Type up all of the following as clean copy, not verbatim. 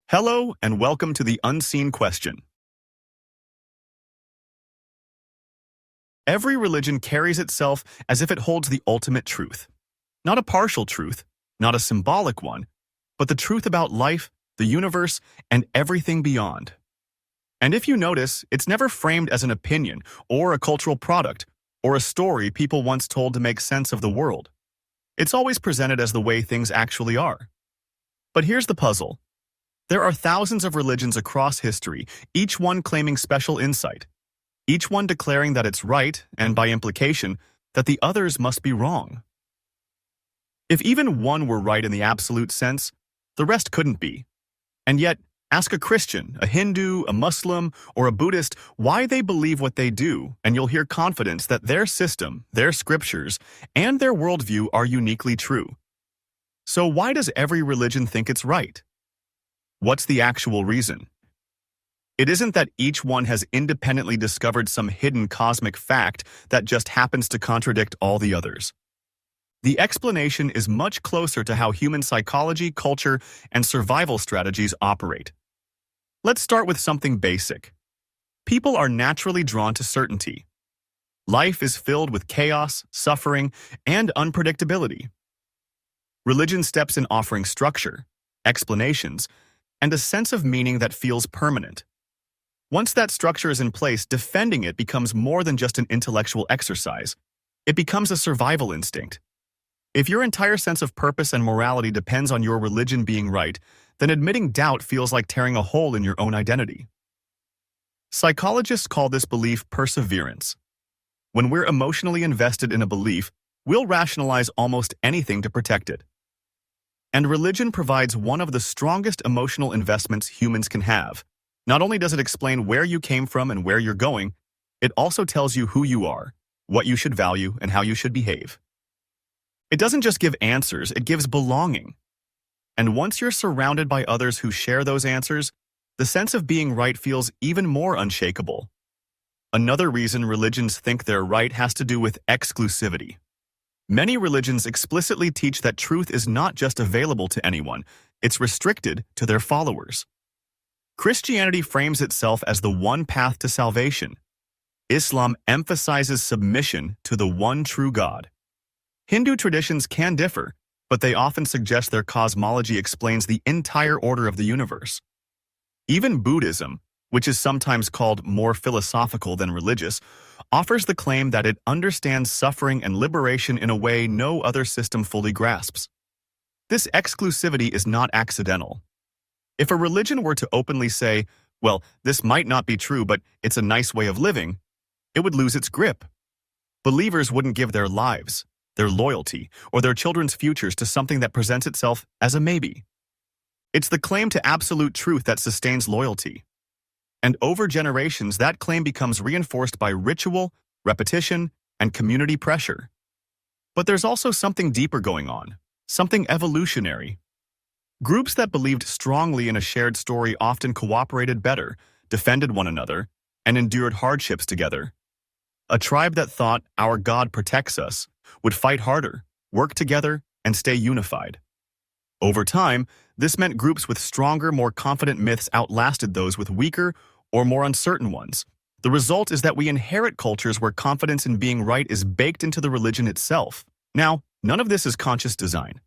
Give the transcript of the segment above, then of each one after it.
Hello and welcome to the Unseen Question. Every religion carries itself as if it holds the ultimate truth. Not a partial truth, not a symbolic one, but the truth about life, the universe, and everything beyond. And if you notice, it's never framed as an opinion or a cultural product or a story people once told to make sense of the world. It's always presented as the way things actually are. But here's the puzzle. There are thousands of religions across history, each one claiming special insight, each one declaring that it's right, and by implication, that the others must be wrong. If even one were right in the absolute sense, the rest couldn't be. And yet, ask a Christian, a Hindu, a Muslim, or a Buddhist why they believe what they do, and you'll hear confidence that their system, their scriptures, and their worldview are uniquely true. So why does every religion think it's right? What's the actual reason? It isn't that each one has independently discovered some hidden cosmic fact that just happens to contradict all the others. The explanation is much closer to how human psychology, culture, and survival strategies operate. Let's start with something basic. People are naturally drawn to certainty. Life is filled with chaos, suffering, and unpredictability. Religion steps in offering structure, explanations, and a sense of meaning that feels permanent. Once that structure is in place, defending it becomes more than just an intellectual exercise. It becomes a survival instinct. If your entire sense of purpose and morality depends on your religion being right, then admitting doubt feels like tearing a hole in your own identity. Psychologists call this belief perseverance. When we're emotionally invested in a belief, we'll rationalize almost anything to protect it. And religion provides one of the strongest emotional investments humans can have. Not only does it explain where you came from and where you're going, it also tells you who you are, what you should value, and how you should behave. It doesn't just give answers, it gives belonging. And once you're surrounded by others who share those answers, the sense of being right feels even more unshakable. Another reason religions think they're right has to do with exclusivity. Many religions explicitly teach that truth is not just available to anyone, it's restricted to their followers. Christianity frames itself as the one path to salvation. Islam emphasizes submission to the one true God. Hindu traditions can differ, but they often suggest their cosmology explains the entire order of the universe. Even Buddhism, which is sometimes called more philosophical than religious, offers the claim that it understands suffering and liberation in a way no other system fully grasps. This exclusivity is not accidental. If a religion were to openly say, well, this might not be true, but it's a nice way of living, it would lose its grip. Believers wouldn't give their lives, their loyalty, or their children's futures to something that presents itself as a maybe. It's the claim to absolute truth that sustains loyalty. And over generations, that claim becomes reinforced by ritual, repetition, and community pressure. But there's also something deeper going on, something evolutionary. Groups that believed strongly in a shared story often cooperated better, defended one another, and endured hardships together. A tribe that thought, our God protects us, would fight harder, work together, and stay unified. Over time, this meant groups with stronger, more confident myths outlasted those with weaker or more uncertain ones. The result is that we inherit cultures where confidence in being right is baked into the religion itself. Now, none of this is conscious design.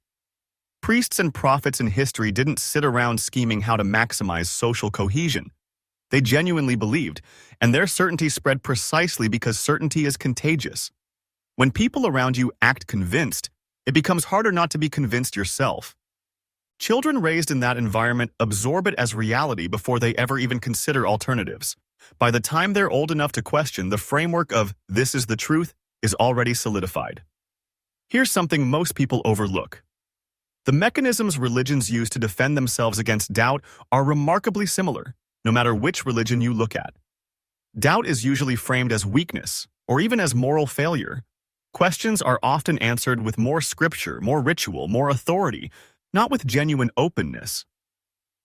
Priests and prophets in history didn't sit around scheming how to maximize social cohesion. They genuinely believed, and their certainty spread precisely because certainty is contagious. When people around you act convinced, it becomes harder not to be convinced yourself. Children raised in that environment absorb it as reality before they ever even consider alternatives. By the time they're old enough to question, the framework of "this is the truth" is already solidified. Here's something most people overlook. The mechanisms religions use to defend themselves against doubt are remarkably similar, no matter which religion you look at. Doubt is usually framed as weakness, or even as moral failure. Questions are often answered with more scripture, more ritual, more authority, not with genuine openness.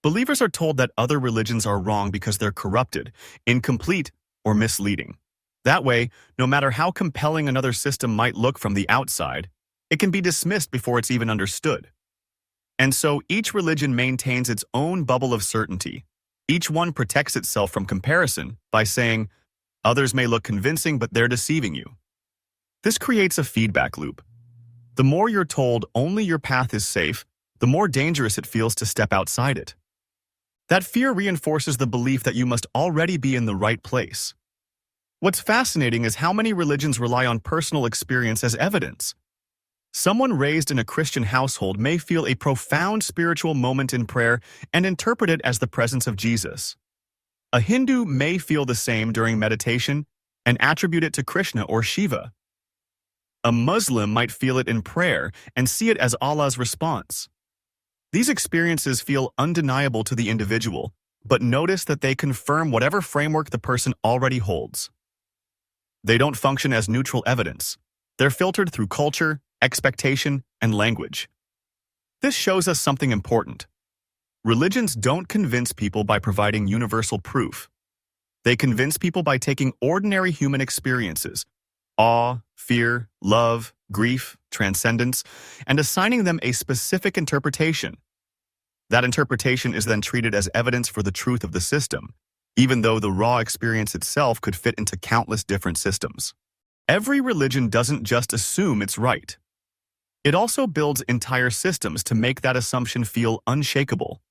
Believers are told that other religions are wrong because they're corrupted, incomplete, or misleading. That way, no matter how compelling another system might look from the outside, it can be dismissed before it's even understood. And so each religion maintains its own bubble of certainty. Each one protects itself from comparison by saying, others may look convincing, but they're deceiving you. This creates a feedback loop. The more you're told only your path is safe, the more dangerous it feels to step outside it. That fear reinforces the belief that you must already be in the right place. What's fascinating is how many religions rely on personal experience as evidence. Someone raised in a Christian household may feel a profound spiritual moment in prayer and interpret it as the presence of Jesus. A Hindu may feel the same during meditation and attribute it to Krishna or Shiva. A Muslim might feel it in prayer and see it as Allah's response. These experiences feel undeniable to the individual, but notice that they confirm whatever framework the person already holds. They don't function as neutral evidence. They're filtered through culture, expectation, and language. This shows us something important. Religions don't convince people by providing universal proof. They convince people by taking ordinary human experiences, awe, fear, love, grief, transcendence, and assigning them a specific interpretation. That interpretation is then treated as evidence for the truth of the system, even though the raw experience itself could fit into countless different systems. Every religion doesn't just assume it's right. It also builds entire systems to make that assumption feel unshakable.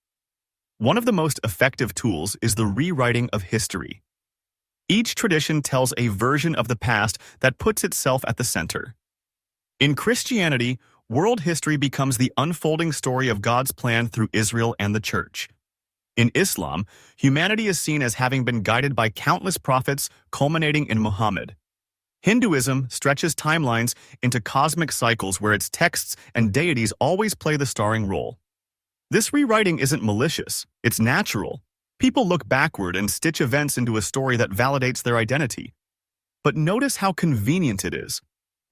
One of the most effective tools is the rewriting of history. Each tradition tells a version of the past that puts itself at the center. In Christianity, world history becomes the unfolding story of God's plan through Israel and the Church. In Islam, humanity is seen as having been guided by countless prophets, culminating in Muhammad. Hinduism stretches timelines into cosmic cycles where its texts and deities always play the starring role. This rewriting isn't malicious, it's natural. People look backward and stitch events into a story that validates their identity. But notice how convenient it is.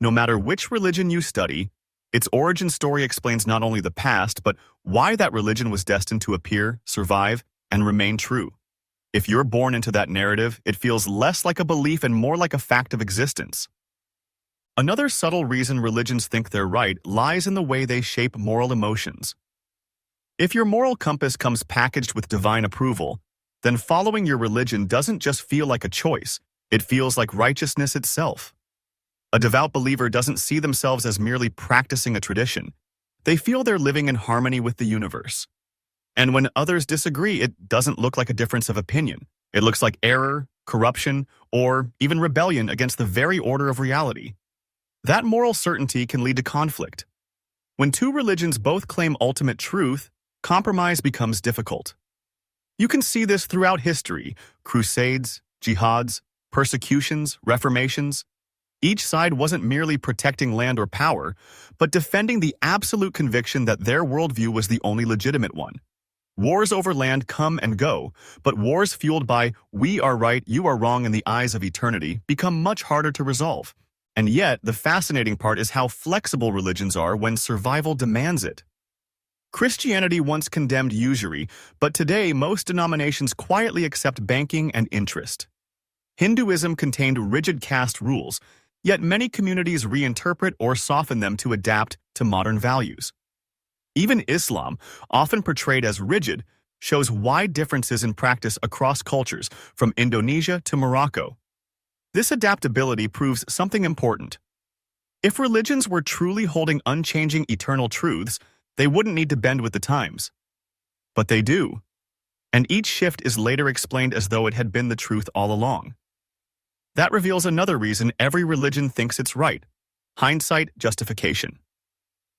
No matter which religion you study, its origin story explains not only the past, but why that religion was destined to appear, survive, and remain true. If you're born into that narrative, it feels less like a belief and more like a fact of existence. Another subtle reason religions think they're right lies in the way they shape moral emotions. If your moral compass comes packaged with divine approval, then following your religion doesn't just feel like a choice, it feels like righteousness itself. A devout believer doesn't see themselves as merely practicing a tradition. They feel they're living in harmony with the universe. And when others disagree, it doesn't look like a difference of opinion. It looks like error, corruption, or even rebellion against the very order of reality. That moral certainty can lead to conflict. When two religions both claim ultimate truth, compromise becomes difficult. You can see this throughout history: crusades, jihads, persecutions, reformations. Each side wasn't merely protecting land or power, but defending the absolute conviction that their worldview was the only legitimate one. Wars over land come and go, but wars fueled by "we are right, you are wrong" in the eyes of eternity become much harder to resolve. And yet, the fascinating part is how flexible religions are when survival demands it. Christianity once condemned usury, but today most denominations quietly accept banking and interest. Hinduism contained rigid caste rules, yet many communities reinterpret or soften them to adapt to modern values. Even Islam, often portrayed as rigid, shows wide differences in practice across cultures, from Indonesia to Morocco. This adaptability proves something important. If religions were truly holding unchanging eternal truths, they wouldn't need to bend with the times. But they do. And each shift is later explained as though it had been the truth all along. That reveals another reason every religion thinks it's right: hindsight justification.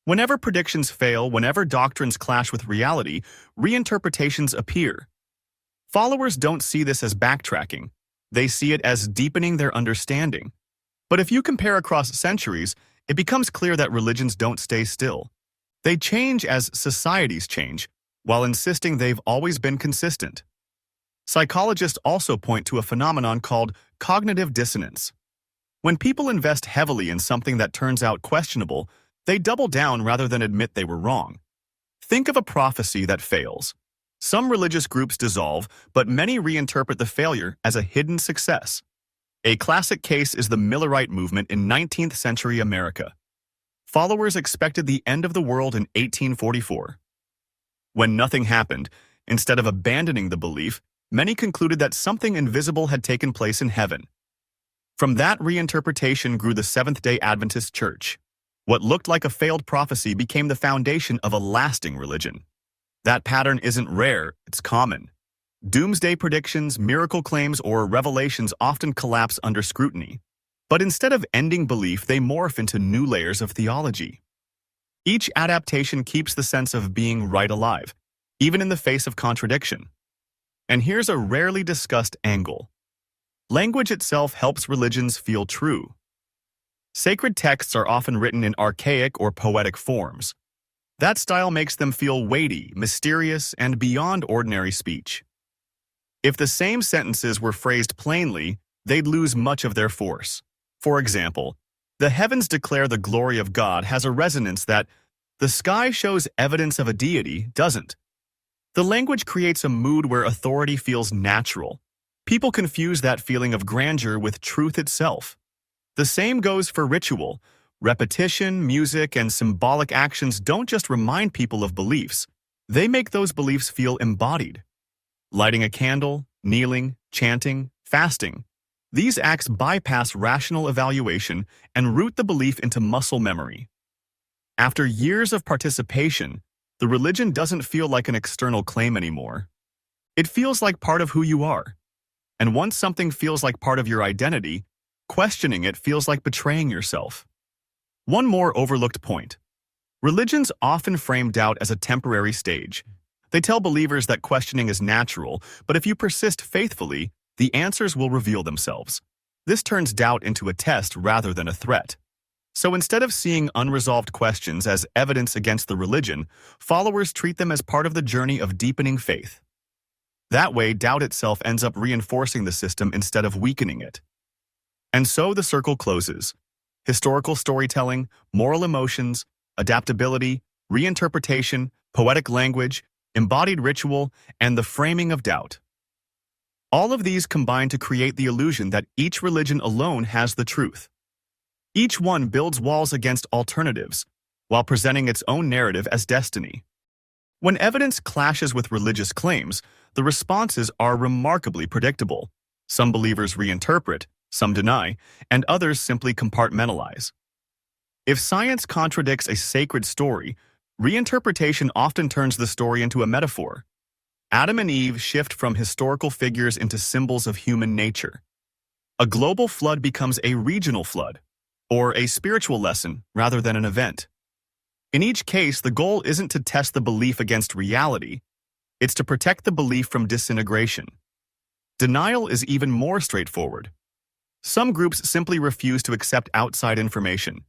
Whenever predictions fail, whenever doctrines clash with reality, reinterpretations appear. Followers don't see this as backtracking. They see it as deepening their understanding. But if you compare across centuries, it becomes clear that religions don't stay still. They change as societies change, while insisting they've always been consistent. Psychologists also point to a phenomenon called cognitive dissonance. When people invest heavily in something that turns out questionable, they double down rather than admit they were wrong. Think of a prophecy that fails. Some religious groups dissolve, but many reinterpret the failure as a hidden success. A classic case is the Millerite movement in 19th century America. Followers expected the end of the world in 1844. When nothing happened, instead of abandoning the belief, many concluded that something invisible had taken place in heaven. From that reinterpretation grew the Seventh-day Adventist Church. What looked like a failed prophecy became the foundation of a lasting religion. That pattern isn't rare, it's common. Doomsday predictions, miracle claims, or revelations often collapse under scrutiny. But instead of ending belief, they morph into new layers of theology. Each adaptation keeps the sense of being right alive, even in the face of contradiction. And here's a rarely discussed angle. Language itself helps religions feel true. Sacred texts are often written in archaic or poetic forms. That style makes them feel weighty, mysterious, and beyond ordinary speech. If the same sentences were phrased plainly, they'd lose much of their force. For example, "The heavens declare the glory of God" has a resonance that "the sky shows evidence of a deity" doesn't. The language creates a mood where authority feels natural. People confuse that feeling of grandeur with truth itself. The same goes for ritual. Repetition, music, and symbolic actions don't just remind people of beliefs. They make those beliefs feel embodied. Lighting a candle, kneeling, chanting, fasting. These acts bypass rational evaluation and root the belief into muscle memory. After years of participation, the religion doesn't feel like an external claim anymore. It feels like part of who you are. And once something feels like part of your identity, questioning it feels like betraying yourself. One more overlooked point. Religions often frame doubt as a temporary stage. They tell believers that questioning is natural, but if you persist faithfully, the answers will reveal themselves. This turns doubt into a test rather than a threat. So instead of seeing unresolved questions as evidence against the religion, followers treat them as part of the journey of deepening faith. That way, doubt itself ends up reinforcing the system instead of weakening it. And so the circle closes. Historical storytelling, moral emotions, adaptability, reinterpretation, poetic language, embodied ritual, and the framing of doubt. All of these combine to create the illusion that each religion alone has the truth. Each one builds walls against alternatives, while presenting its own narrative as destiny. When evidence clashes with religious claims, the responses are remarkably predictable. Some believers reinterpret, some deny, and others simply compartmentalize. If science contradicts a sacred story, reinterpretation often turns the story into a metaphor. Adam and Eve shift from historical figures into symbols of human nature. A global flood becomes a regional flood, or a spiritual lesson rather than an event. In each case, the goal isn't to test the belief against reality, it's to protect the belief from disintegration. Denial is even more straightforward. Some groups simply refuse to accept outside information.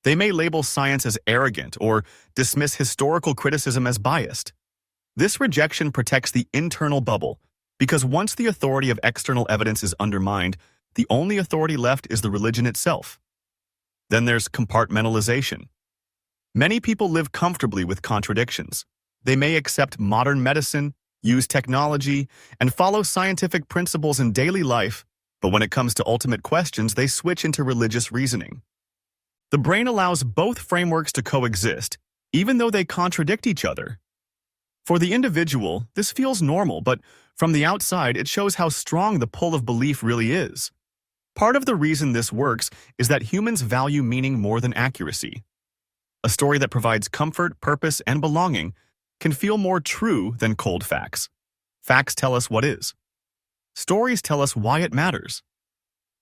They may label science as arrogant or dismiss historical criticism as biased. This rejection protects the internal bubble, because once the authority of external evidence is undermined, the only authority left is the religion itself. Then there's compartmentalization. Many people live comfortably with contradictions. They may accept modern medicine, use technology, and follow scientific principles in daily life, but when it comes to ultimate questions, they switch into religious reasoning. The brain allows both frameworks to coexist, even though they contradict each other. For the individual, this feels normal, but from the outside, it shows how strong the pull of belief really is. Part of the reason this works is that humans value meaning more than accuracy. A story that provides comfort, purpose, and belonging can feel more true than cold facts. Facts tell us what is. Stories tell us why it matters.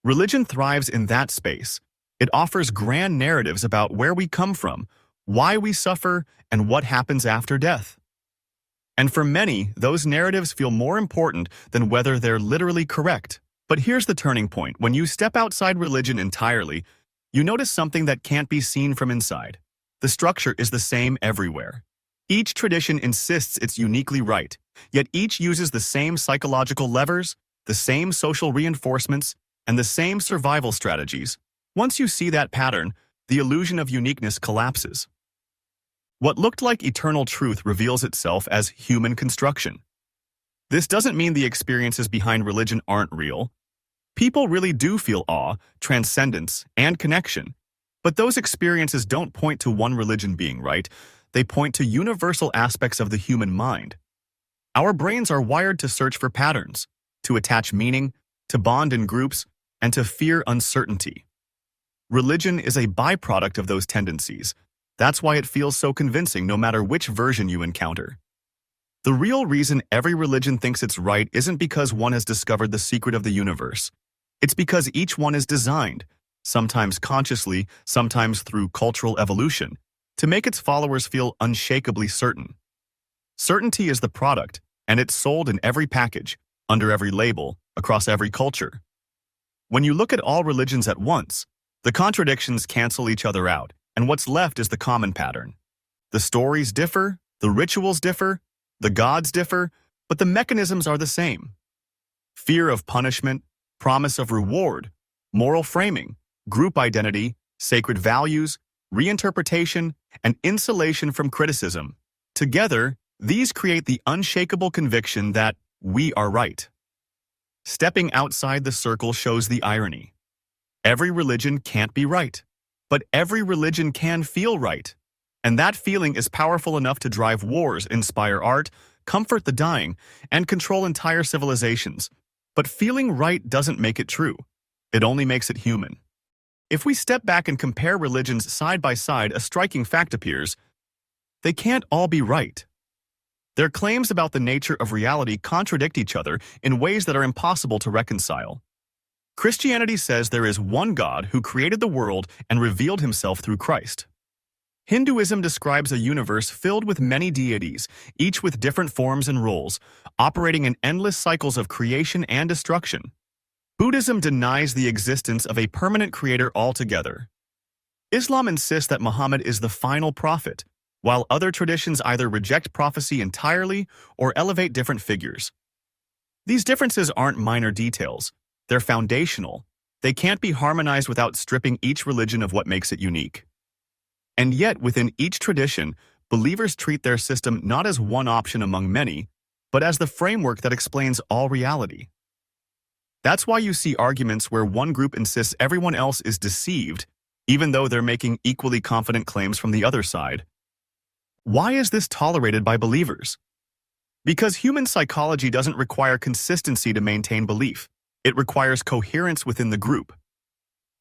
Religion thrives in that space. It offers grand narratives about where we come from, why we suffer, and what happens after death. And for many, those narratives feel more important than whether they're literally correct. But here's the turning point. When you step outside religion entirely, you notice something that can't be seen from inside. The structure is the same everywhere. Each tradition insists it's uniquely right, yet each uses the same psychological levers, the same social reinforcements, and the same survival strategies. Once you see that pattern, the illusion of uniqueness collapses. What looked like eternal truth reveals itself as human construction. This doesn't mean the experiences behind religion aren't real. People really do feel awe, transcendence, and connection. But those experiences don't point to one religion being right. They point to universal aspects of the human mind. Our brains are wired to search for patterns, to attach meaning, to bond in groups, and to fear uncertainty. Religion is a byproduct of those tendencies. That's why it feels so convincing no matter which version you encounter. The real reason every religion thinks it's right isn't because one has discovered the secret of the universe. It's because each one is designed, sometimes consciously, sometimes through cultural evolution, to make its followers feel unshakably certain. Certainty is the product, and it's sold in every package, under every label, across every culture. When you look at all religions at once, the contradictions cancel each other out, and what's left is the common pattern. The stories differ, the rituals differ, the gods differ, but the mechanisms are the same. Fear of punishment, promise of reward, moral framing, group identity, sacred values, reinterpretation, and insulation from criticism. Together, these create the unshakable conviction that we are right. Stepping outside the circle shows the irony. Every religion can't be right, but every religion can feel right. And that feeling is powerful enough to drive wars, inspire art, comfort the dying, and control entire civilizations. But feeling right doesn't make it true. It only makes it human. If we step back and compare religions side by side, a striking fact appears: they can't all be right. Their claims about the nature of reality contradict each other in ways that are impossible to reconcile. Christianity says there is one God who created the world and revealed himself through Christ. Hinduism describes a universe filled with many deities, each with different forms and roles, operating in endless cycles of creation and destruction. Buddhism denies the existence of a permanent creator altogether. Islam insists that Muhammad is the final prophet, while other traditions either reject prophecy entirely or elevate different figures. These differences aren't minor details. They're foundational. They can't be harmonized without stripping each religion of what makes it unique. And yet, within each tradition, believers treat their system not as one option among many, but as the framework that explains all reality. That's why you see arguments where one group insists everyone else is deceived, even though they're making equally confident claims from the other side. Why is this tolerated by believers? Because human psychology doesn't require consistency to maintain belief. It requires coherence within the group.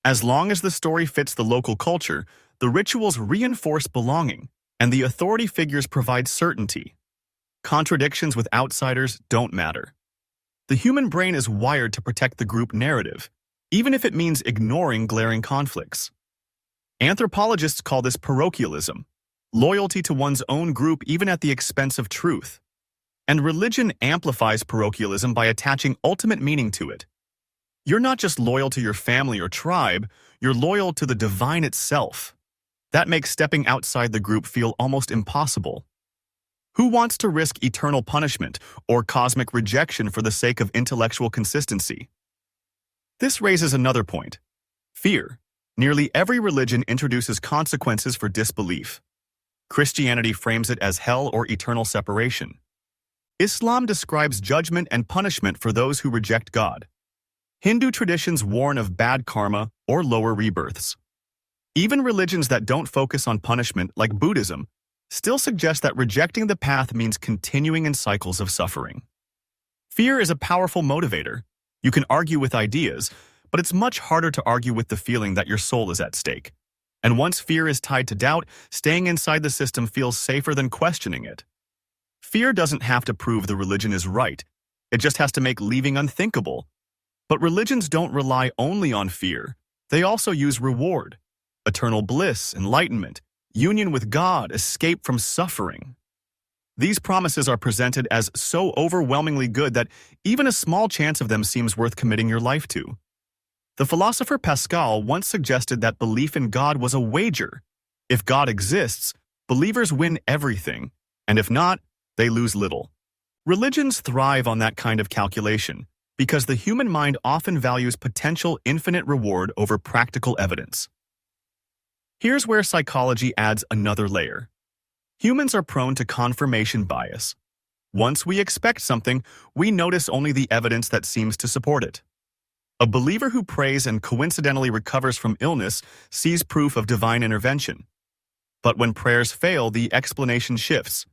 As long as the story fits the local culture, the rituals reinforce belonging, and the authority figures provide certainty. Contradictions with outsiders don't matter. The human brain is wired to protect the group narrative, even if it means ignoring glaring conflicts. Anthropologists call this parochialism, loyalty to one's own group even at the expense of truth. And religion amplifies parochialism by attaching ultimate meaning to it. You're not just loyal to your family or tribe, you're loyal to the divine itself. That makes stepping outside the group feel almost impossible. Who wants to risk eternal punishment or cosmic rejection for the sake of intellectual consistency? This raises another point: fear. Nearly every religion introduces consequences for disbelief. Christianity frames it as hell or eternal separation. Islam describes judgment and punishment for those who reject God. Hindu traditions warn of bad karma or lower rebirths. Even religions that don't focus on punishment, like Buddhism, still suggest that rejecting the path means continuing in cycles of suffering. Fear is a powerful motivator. You can argue with ideas, but it's much harder to argue with the feeling that your soul is at stake. And once fear is tied to doubt, staying inside the system feels safer than questioning it. Fear doesn't have to prove the religion is right. It just has to make leaving unthinkable. But religions don't rely only on fear. They also use reward: eternal bliss, enlightenment, union with God, escape from suffering. These promises are presented as so overwhelmingly good that even a small chance of them seems worth committing your life to. The philosopher Pascal once suggested that belief in God was a wager. If God exists, believers win everything, and if not, they lose little. Religions thrive on that kind of calculation, because the human mind often values potential infinite reward over practical evidence. Here's where psychology adds another layer. Humans are prone to confirmation bias. Once we expect something, we notice only the evidence that seems to support it. A believer who prays and coincidentally recovers from illness sees proof of divine intervention. But when prayers fail, the explanation shifts.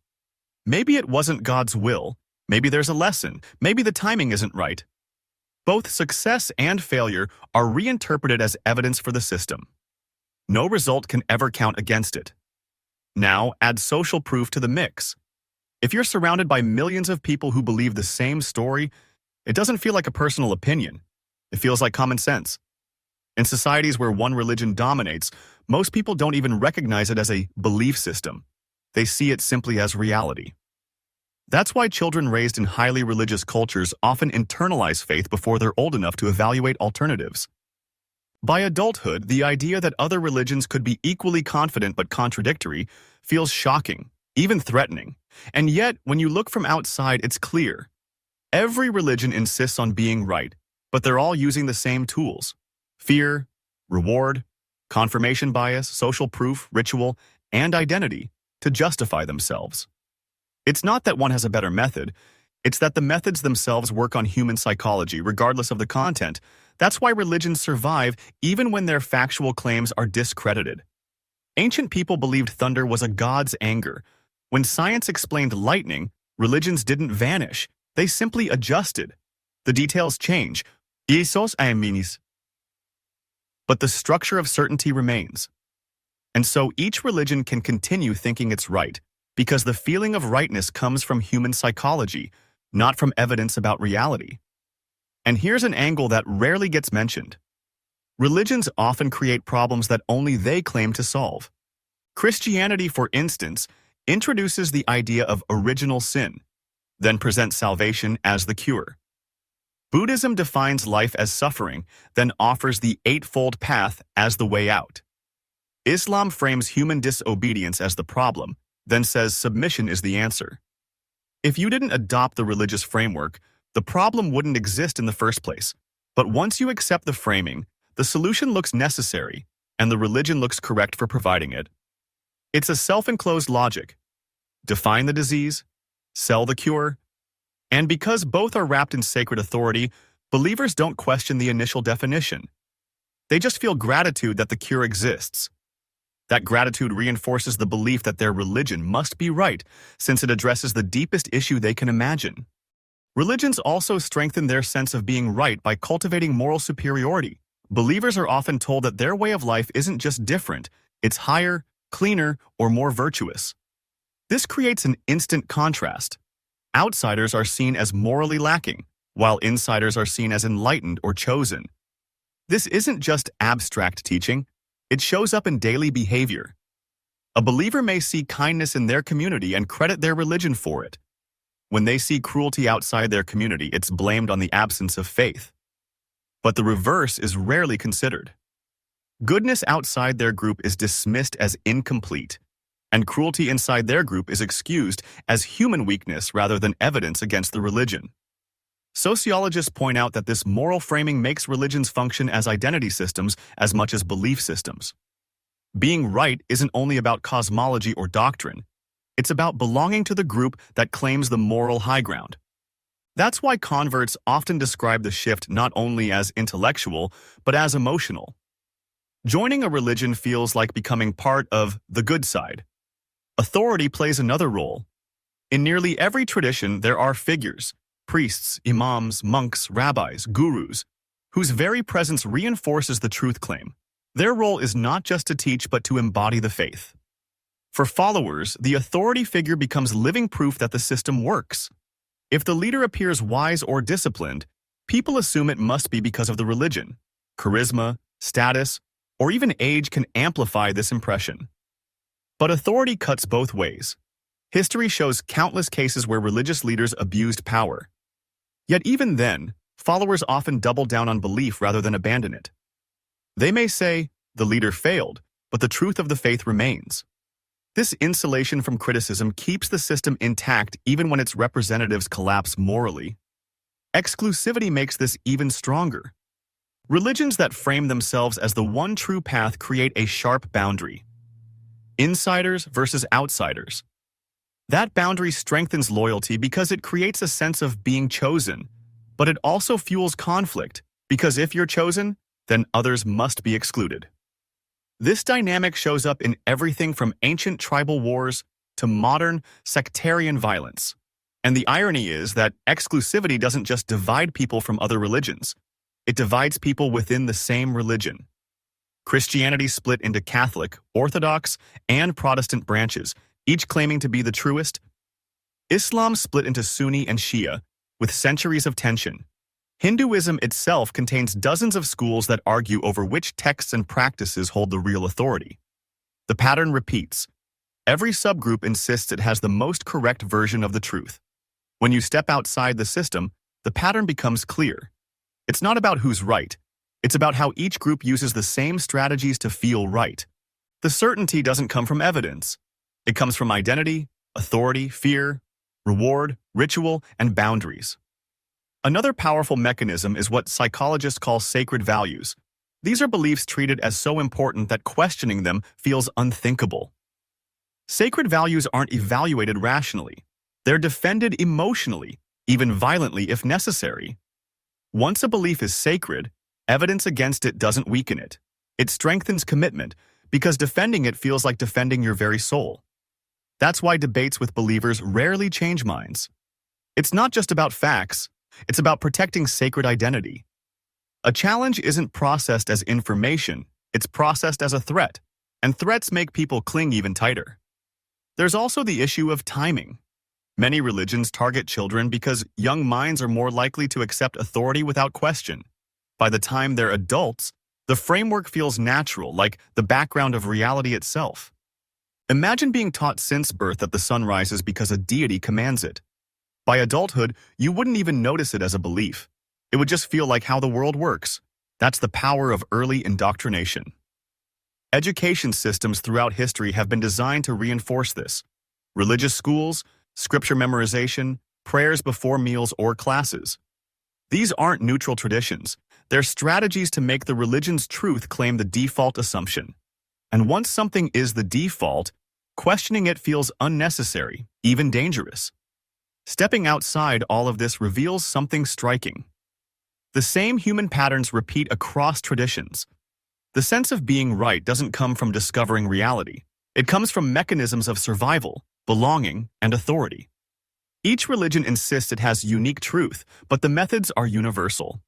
Maybe it wasn't God's will. Maybe there's a lesson. Maybe the timing isn't right. Both success and failure are reinterpreted as evidence for the system. No result can ever count against it. Now, add social proof to the mix. If you're surrounded by millions of people who believe the same story, it doesn't feel like a personal opinion. It feels like common sense. In societies where one religion dominates, most people don't even recognize it as a belief system. They see it simply as reality. That's why children raised in highly religious cultures often internalize faith before they're old enough to evaluate alternatives. By adulthood, the idea that other religions could be equally confident but contradictory feels shocking, even threatening. And yet, when you look from outside, it's clear. Every religion insists on being right, but they're all using the same tools: fear, reward, confirmation bias, social proof, ritual, and identity to justify themselves. It's not that one has a better method, it's that the methods themselves work on human psychology regardless of the content. That's why religions survive even when their factual claims are discredited. Ancient people believed thunder was a god's anger. When science explained lightning, religions didn't vanish. They simply adjusted. The details change. But the structure of certainty remains. And so each religion can continue thinking it's right, because the feeling of rightness comes from human psychology, not from evidence about reality. And here's an angle that rarely gets mentioned. Religions often create problems that only they claim to solve. Christianity, for instance, introduces the idea of original sin, then presents salvation as the cure. Buddhism defines life as suffering, then offers the Eightfold Path as the way out. Islam frames human disobedience as the problem, then says submission is the answer. If you didn't adopt the religious framework, the problem wouldn't exist in the first place. But once you accept the framing, the solution looks necessary, and the religion looks correct for providing it. It's a self-enclosed logic. Define the disease, sell the cure, and because both are wrapped in sacred authority, believers don't question the initial definition. They just feel gratitude that the cure exists. That gratitude reinforces the belief that their religion must be right, since it addresses the deepest issue they can imagine. Religions also strengthen their sense of being right by cultivating moral superiority. Believers are often told that their way of life isn't just different, it's higher, cleaner, or more virtuous. This creates an instant contrast. Outsiders are seen as morally lacking, while insiders are seen as enlightened or chosen. This isn't just abstract teaching, it shows up in daily behavior. A believer may see kindness in their community and credit their religion for it. When they see cruelty outside their community, it's blamed on the absence of faith. But the reverse is rarely considered. Goodness outside their group is dismissed as incomplete, and cruelty inside their group is excused as human weakness rather than evidence against the religion. Sociologists point out that this moral framing makes religions function as identity systems as much as belief systems. Being right isn't only about cosmology or doctrine. It's about belonging to the group that claims the moral high ground. That's why converts often describe the shift not only as intellectual, but as emotional. Joining a religion feels like becoming part of the good side. Authority plays another role. In nearly every tradition, there are figures, priests, imams, monks, rabbis, gurus, whose very presence reinforces the truth claim. Their role is not just to teach, but to embody the faith. For followers, the authority figure becomes living proof that the system works. If the leader appears wise or disciplined, people assume it must be because of the religion. Charisma, status, or even age can amplify this impression. But authority cuts both ways. History shows countless cases where religious leaders abused power. Yet even then, followers often double down on belief rather than abandon it. They may say, the leader failed, but the truth of the faith remains. This insulation from criticism keeps the system intact even when its representatives collapse morally. Exclusivity makes this even stronger. Religions that frame themselves as the one true path create a sharp boundary. Insiders versus outsiders. That boundary strengthens loyalty because it creates a sense of being chosen, but it also fuels conflict because if you're chosen, then others must be excluded. This dynamic shows up in everything from ancient tribal wars to modern sectarian violence. And the irony is that exclusivity doesn't just divide people from other religions. It divides people within the same religion. Christianity split into Catholic, Orthodox, and Protestant branches, each claiming to be the truest. Islam split into Sunni and Shia, with centuries of tension. Hinduism itself contains dozens of schools that argue over which texts and practices hold the real authority. The pattern repeats. Every subgroup insists it has the most correct version of the truth. When you step outside the system, the pattern becomes clear. It's not about who's right. It's about how each group uses the same strategies to feel right. The certainty doesn't come from evidence. It comes from identity, authority, fear, reward, ritual, and boundaries. Another powerful mechanism is what psychologists call sacred values. These are beliefs treated as so important that questioning them feels unthinkable. Sacred values aren't evaluated rationally. They're defended emotionally, even violently if necessary. Once a belief is sacred, evidence against it doesn't weaken it. It strengthens commitment because defending it feels like defending your very soul. That's why debates with believers rarely change minds. It's not just about facts. It's about protecting sacred identity. A challenge isn't processed as information, it's processed as a threat, and threats make people cling even tighter. There's also the issue of timing. Many religions target children because young minds are more likely to accept authority without question. By the time they're adults, the framework feels natural, like the background of reality itself. Imagine being taught since birth that the sun rises because a deity commands it. By adulthood, you wouldn't even notice it as a belief. It would just feel like how the world works. That's the power of early indoctrination. Education systems throughout history have been designed to reinforce this. Religious schools, scripture memorization, prayers before meals or classes. These aren't neutral traditions. They're strategies to make the religion's truth claim the default assumption. And once something is the default, questioning it feels unnecessary, even dangerous. Stepping outside all of this reveals something striking. The same human patterns repeat across traditions. The sense of being right doesn't come from discovering reality. It comes from mechanisms of survival, belonging, and authority. Each religion insists it has unique truth, but the methods are universal.